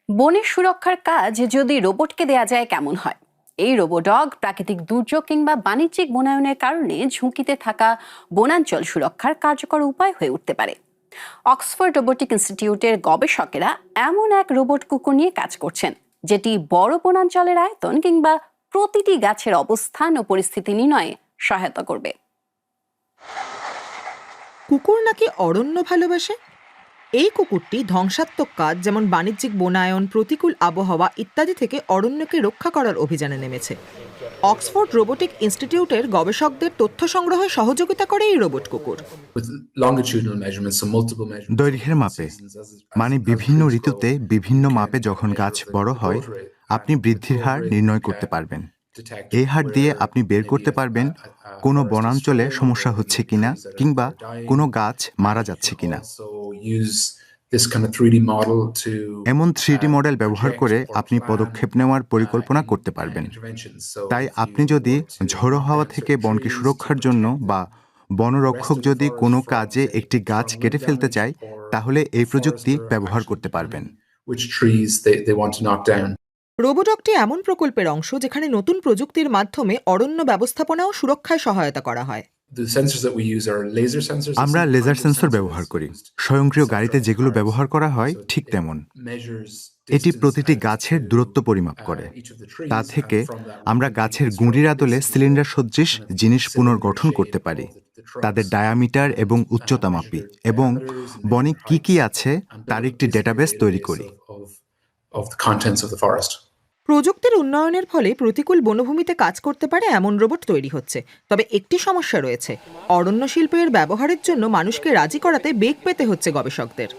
বনের সুরক্ষার কাজ যদি রোবটকে দেয়া যায় কেমন হয়? এই রোবোডগ প্রাকৃতিক দুর্যোগ কিংবা বাণিজ্যিক বনায়নের কারণে ঝুঁকিতে থাকা বনাঞ্চল সুরক্ষার কার্যকর উপায় হয়ে উঠতে পারে। অক্সফোর্ড রোবোটিক ইনস্টিটিউটের গবেষকেরা এমন এক রোবট কুকুর নিয়ে কাজ করছেন, যেটি বড় বনাঞ্চলের আয়তন কিংবা প্রতিটি গাছের অবস্থান ও পরিস্থিতি নির্ণয়ে সহায়তা করবে। কুকুর নাকি অরণ্য ভালোবাসে? এই কুকুরটি ধ্বংসাত্মক কাজ যেমন বাণিজ্যিক বনায়ন, প্রতিকূল আবহাওয়া ইত্যাদি থেকে অরণ্যকে রক্ষা করার অভিযানে নেমেছে। অক্সফোর্ড রোবোটিক ইনস্টিটিউটের গবেষকদের তথ্য সংগ্রহে সহযোগিতা করে এই রোবট কুকুর। দৈর্ঘ্যের মাপে, মানে বিভিন্ন ঋতুতে বিভিন্ন মাপে যখন গাছ বড় হয়, আপনি বৃদ্ধির হার নির্ণয় করতে পারবেন। এই হার দিয়ে আপনি বের করতে পারবেন কোনো বনাঞ্চলে সমস্যা হচ্ছে কিনা কিংবা কোনো গাছ মারা যাচ্ছে কিনা। এমন 3D মডেল ব্যবহার করে আপনি পদক্ষেপ নেওয়ার পরিকল্পনা করতে পারবেন। তাই আপনি যদি ঝোড়ো হাওয়া থেকে বনকে সুরক্ষার জন্য বা বনরক্ষক যদি কোনো কাজে একটি গাছ কেটে ফেলতে চায়, তাহলে এই প্রযুক্তি ব্যবহার করতে পারবেন। রোবোডগটি এমন প্রকল্পের অংশ যেখানে নতুন প্রযুক্তির মাধ্যমে অরণ্য ব্যবস্থাপনা ও সুরক্ষায় সহায়তা করা হয়। আমরা লেজার সেন্সর ব্যবহার করি, স্বয়ংক্রিয় গাড়িতে যেগুলো ব্যবহার করা হয় ঠিক তেমন। এটি প্রতিটি গাছের দূরত্ব পরিমাপ করে। তা থেকে আমরা গাছের গুঁড়ির আদলে সিলিন্ডার সদৃশ জিনিস পুনর্গঠন করতে পারি, তাদের ডায়ামিটার এবং উচ্চতা মাপি এবং বনে কি কি আছে তার একটি ডেটাবেস তৈরি করি। প্রযুক্তির উন্নয়নের ফলে প্রতিকূল বনভূমিতে কাজ করতে পারে এমন রোবট তৈরি হচ্ছে। তবে একটি সমস্যা রয়েছে, অরণ্য শিল্পের ব্যবহারের জন্য মানুষকে রাজি করাতে বেগ পেতে হচ্ছে গবেষকদের।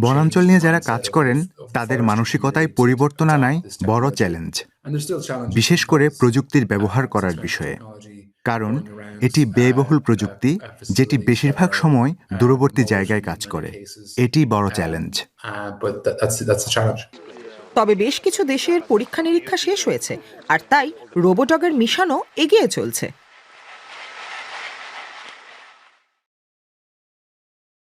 বনাঞ্চল নিয়ে যারা কাজ করেন তাদের মানসিকতায় পরিবর্তন আনাই বড় চ্যালেঞ্জ, বিশেষ করে প্রযুক্তির ব্যবহার করার বিষয়ে। কারণ এটি ব্যয়বহুল প্রযুক্তি, যেটি বেশিরভাগ সময় দূরবর্তী জায়গায় কাজ করে। এটি বড় চ্যালেঞ্জ। তবে বেশ কিছু দেশের পরীক্ষা নিরীক্ষা শেষ হয়েছে, আর তাই রোবোডগের মিশনও এগিয়ে চলছে।